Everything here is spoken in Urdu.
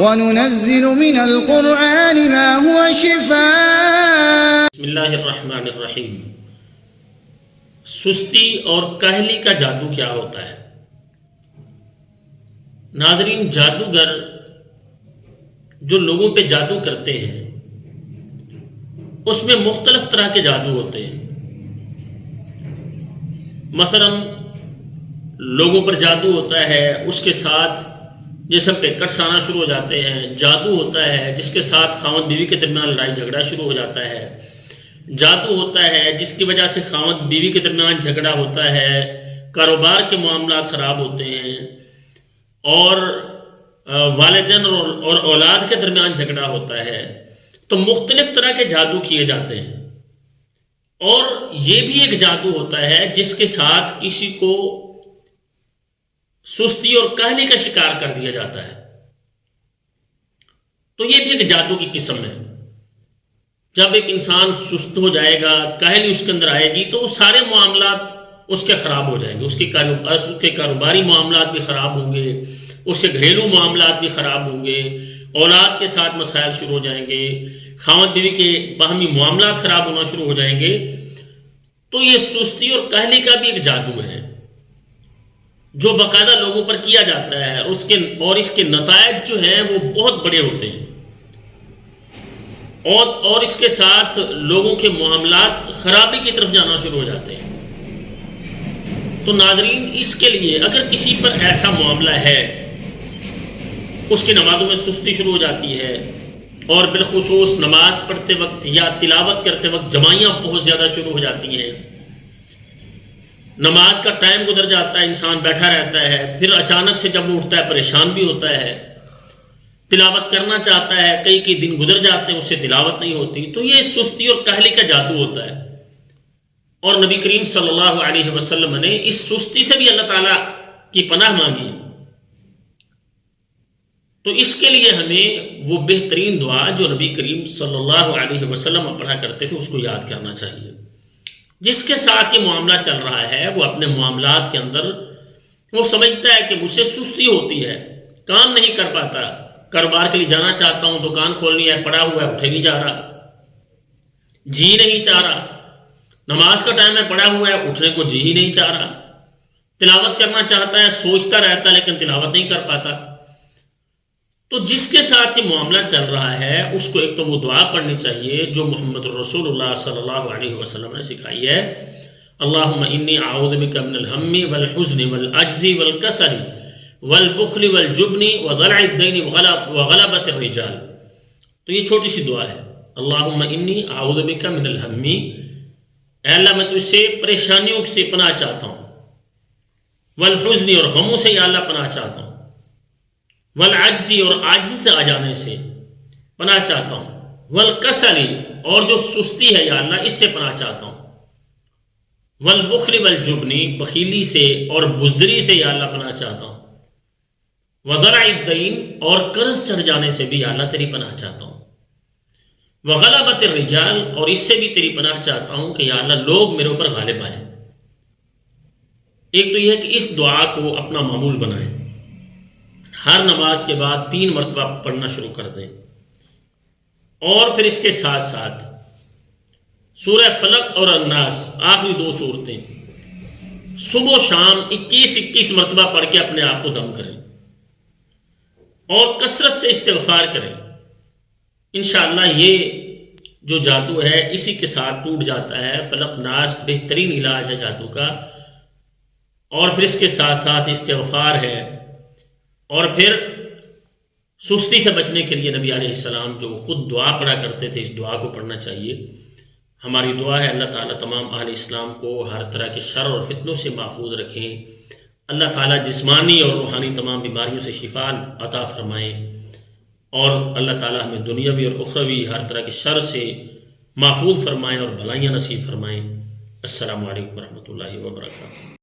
وَنُنَزِّلُ مِنَ الْقُرْآنِ مَا هُوَ شِفَاءٌ. بسم اللہ الرحمن الرحیم. سستی اور کاہلی کا جادو کیا ہوتا ہے؟ ناظرین، جادوگر جو لوگوں پہ جادو کرتے ہیں اس میں مختلف طرح کے جادو ہوتے ہیں. مثلا لوگوں پر جادو ہوتا ہے، اس کے ساتھ جسم پہ کٹس آنا شروع ہو جاتے ہیں. جادو ہوتا ہے جس کے ساتھ خاوند بیوی کے درمیان لڑائی جھگڑا شروع ہو جاتا ہے. جادو ہوتا ہے جس کی وجہ سے خاوند بیوی کے درمیان جھگڑا ہوتا ہے، کاروبار کے معاملات خراب ہوتے ہیں، اور والدین اور اولاد کے درمیان جھگڑا ہوتا ہے. تو مختلف طرح کے جادو کیے جاتے ہیں. اور یہ بھی ایک جادو ہوتا ہے جس کے ساتھ کسی کو سستی اور کاہلی کا شکار کر دیا جاتا ہے. تو یہ بھی ایک جادو کی قسم ہے. جب ایک انسان سست ہو جائے گا، کاہلی اس کے اندر آئے گی، تو وہ سارے معاملات اس کے خراب ہو جائیں گے. اس کے کاروباری معاملات بھی خراب ہوں گے، اس کے گھریلو معاملات بھی خراب ہوں گے، اولاد کے ساتھ مسائل شروع ہو جائیں گے، خاوند بیوی کے باہمی معاملات خراب ہونا شروع ہو جائیں گے. تو یہ سستی اور کاہلی کا بھی ایک جادو ہے جو باقاعدہ لوگوں پر کیا جاتا ہے، اور اس کے نتائج جو ہیں وہ بہت بڑے ہوتے ہیں، اور اس کے ساتھ لوگوں کے معاملات خرابی کی طرف جانا شروع ہو جاتے ہیں. تو ناظرین، اس کے لیے اگر کسی پر ایسا معاملہ ہے، اس کی نمازوں میں سستی شروع ہو جاتی ہے، اور بالخصوص نماز پڑھتے وقت یا تلاوت کرتے وقت جمائیاں بہت زیادہ شروع ہو جاتی ہیں، نماز کا ٹائم گزر جاتا ہے، انسان بیٹھا رہتا ہے، پھر اچانک سے جب وہ اٹھتا ہے پریشان بھی ہوتا ہے، تلاوت کرنا چاہتا ہے، کئی دن گزر جاتے ہیں، اس سے تلاوت نہیں ہوتی. تو یہ سستی اور کاہلی کا جادو ہوتا ہے. اور نبی کریم صلی اللہ علیہ وسلم نے اس سستی سے بھی اللہ تعالیٰ کی پناہ مانگی. تو اس کے لیے ہمیں وہ بہترین دعا جو نبی کریم صلی اللہ علیہ وسلم پڑھا کرتے تھے اس کو یاد کرنا چاہیے. جس کے ساتھ یہ معاملہ چل رہا ہے، وہ اپنے معاملات کے اندر وہ سمجھتا ہے کہ مجھ سے سستی ہوتی ہے، کام نہیں کر پاتا، کاروبار کے لیے جانا چاہتا ہوں، دکان کھولنی ہے، پڑا ہوا ہے، اٹھے نہیں جا رہا، جی نہیں چاہ رہا، نماز کا ٹائم ہے، پڑا ہوا ہے، اٹھنے کو جی ہی نہیں چاہ رہا، تلاوت کرنا چاہتا ہے، سوچتا رہتا ہے لیکن تلاوت نہیں کر پاتا. تو جس کے ساتھ یہ معاملہ چل رہا ہے اس کو ایک تو وہ دعا پڑھنی چاہیے جو محمد رسول اللہ صلی اللہ علیہ وسلم نے سکھائی ہے: اللہم انی اعوذ بک من الہم والحزن والعجز والکسل والبخل والجبن وضلع الدین وغلبۃ الرجال. تو یہ چھوٹی سی دعا ہے: اللہم انی اعوذ بک من الہم، اے اللہ میں تجھ سے پریشانیوں سے پناہ چاہتا ہوں، والحزن اور غموں سے یا اللہ پناہ چاہتا ہوں، والعجزی اور عاجزی سے آ جانے سے پناہ چاہتا ہوں، والکسلی اور جو سستی ہے یا اللہ اس سے پناہ چاہتا ہوں، والبخل والجبنی بخیلی سے اور بزدلی سے یا اللہ پناہ چاہتا ہوں، وضلع الدین اور قرض چڑھ جانے سے بھی یا اللہ تیری پناہ چاہتا ہوں، وغلبۃ الرجال اور اس سے بھی تیری پناہ چاہتا ہوں کہ یا اللہ لوگ میرے اوپر غالب آئیں. ایک تو یہ ہے کہ اس دعا کو اپنا معمول بنائیں، ہر نماز کے بعد 3 مرتبہ پڑھنا شروع کر دیں. اور پھر اس کے ساتھ ساتھ سورہ فلق اور الناس آخری 2 سورتیں صبح و شام 21 مرتبہ پڑھ کے اپنے آپ کو دم کریں، اور کثرت سے استغفار کریں. انشاءاللہ یہ جو جادو ہے اسی کے ساتھ ٹوٹ جاتا ہے. فلق ناس بہترین علاج ہے جادو کا. اور پھر اس کے ساتھ ساتھ استغفار ہے. اور پھر سستی سے بچنے کے لیے نبی علیہ السلام جو خود دعا پڑھا کرتے تھے، اس دعا کو پڑھنا چاہیے. ہماری دعا ہے اللہ تعالیٰ تمام اہل اسلام کو ہر طرح کے شر اور فتنوں سے محفوظ رکھیں. اللہ تعالیٰ جسمانی اور روحانی تمام بیماریوں سے شفا عطا فرمائیں، اور اللہ تعالیٰ ہمیں دنیاوی اور اخروی ہر طرح کے شر سے محفوظ فرمائیں اور بھلائیاں نصیب فرمائیں. السلام علیکم ورحمۃ اللہ وبرکاتہ.